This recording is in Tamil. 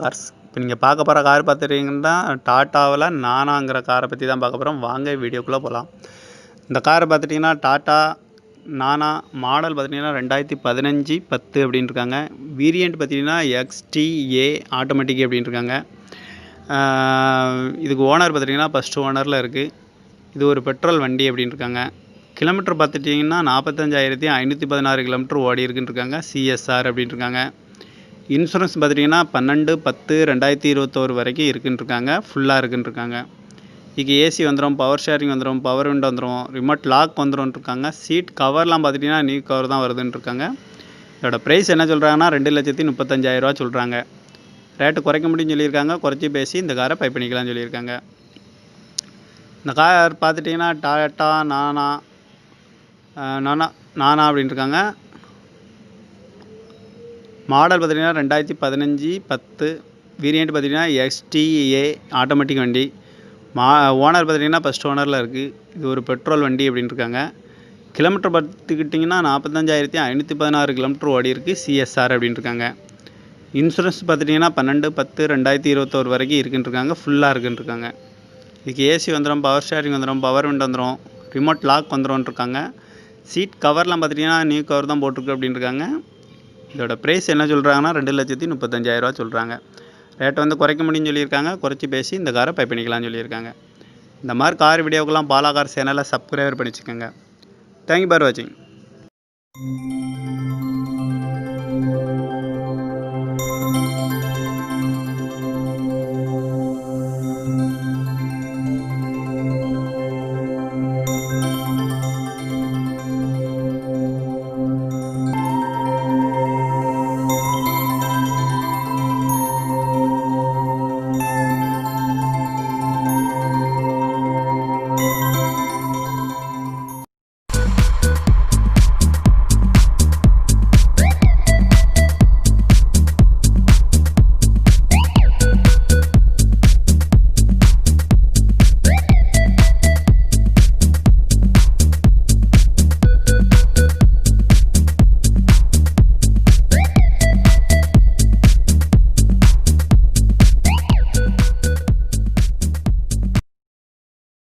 கார்ஸ் இப்போ நீங்கள் பார்க்க போகிற கார் பார்த்துட்டிங்கன்னா டாட்டாவில் நானாங்கிற காரை பற்றி தான் பார்க்க போகிறோம். வாங்க வீடியோக்குள்ளே போகலாம். இந்த காரை பார்த்துட்டிங்கன்னா டாட்டா நானா மாடல் பார்த்திங்கன்னா 2015-10 அப்படின்னு இருக்காங்க. வேரியண்ட் பார்த்திங்கன்னா XTA ஆட்டோமேட்டிக் அப்படின்னு இருக்காங்க. இதுக்கு ஓனர் பார்த்திங்கன்னா ஃபஸ்ட்டு ஓனரில் இருக்குது. இது ஒரு பெட்ரோல் வண்டி அப்படின்னு இருக்காங்க. கிலோமீட்டர் பார்த்துட்டிங்கன்னா 45,516 கிலோமீட்டர் ஓடி இருக்குன்னு இருக்காங்க. CSR அப்படின்னு இருக்காங்க. இன்சூரன்ஸ் பார்த்துட்டிங்கன்னா 12/10/2021 வரைக்கும் இருக்குன்னு இருக்காங்க. ஃபுல்லாக இருக்குன்னு இருக்காங்க. இதுக்கு ஏசி வந்துடும், பவர் ஷேரிங் வந்துடும், பவர் விண்டோ வந்துடும், ரிமோட் லாக் வந்துடும் இருக்காங்க. சீட் கவர்லாம் பார்த்துட்டிங்கன்னா நியூ கவர் தான் வருதுன்னு இருக்காங்க. இதோட ப்ரைஸ் என்ன சொல்கிறாங்கன்னா 2,35,000 சொல்கிறாங்க. ரேட்டு குறைக்க முடியும்னு சொல்லியிருக்காங்க. குறைச்சி பேசி இந்த காரை பை பண்ணிக்கலாம்னு சொல்லியிருக்காங்க. இந்த கார் பார்த்துட்டிங்கன்னா டாட்டா நானா அப்படின்னு இருக்காங்க. மாடல் பார்த்திங்கன்னா 2015-10. வேரியண்ட் பார்த்திங்கன்னா XTA ஆட்டோமேட்டிக் வண்டி. ஓனர் பார்த்திங்கன்னா ஃபஸ்ட் ஓனரில் இருக்குது. இது ஒரு பெட்ரோல் வண்டி அப்படின்னு இருக்காங்க. கிலோமீட்டர் பார்த்துக்கிட்டிங்கன்னா 45,516 கிலோமீட்டர் ஓடி இருக்குது. CSR அப்படின்னு இருக்காங்க. இன்சூரன்ஸ் பார்த்துட்டிங்கன்னா 12/10/2021 வரைக்கும் இருக்குன்னு இருக்காங்க. ஃபுல்லாக இருக்குன்னு இருக்காங்க. இதுக்கு ஏசி வந்துடும், பவர் ஷேரிங் வந்துடும், பவர் விண்டோ வந்துடும், ரிமோட் லாக் வந்துடும் இருக்காங்க. சீட் கவர்லாம் பார்த்துட்டிங்கன்னா நியூ கவர் தான் போட்டிருக்கு அப்படின்னு இருக்காங்க. இதோட ப்ரைஸ் என்ன சொல்கிறாங்கன்னா 2,35,000 சொல்கிறாங்க. ரேட்டை வந்து குறைக்க முடியும்னு சொல்லியிருக்காங்க. குறைச்சி பேசி இந்த காரை பை பண்ணிக்கலாம்னு சொல்லியிருக்காங்க. இந்த மாதிரி கார் வீடியோக்கெல்லாம் பாலா கார் சேனலை சப்ஸ்கிரைபர் பண்ணிச்சுக்கோங்க. தேங்க்யூ ஃபார் வாட்சிங்.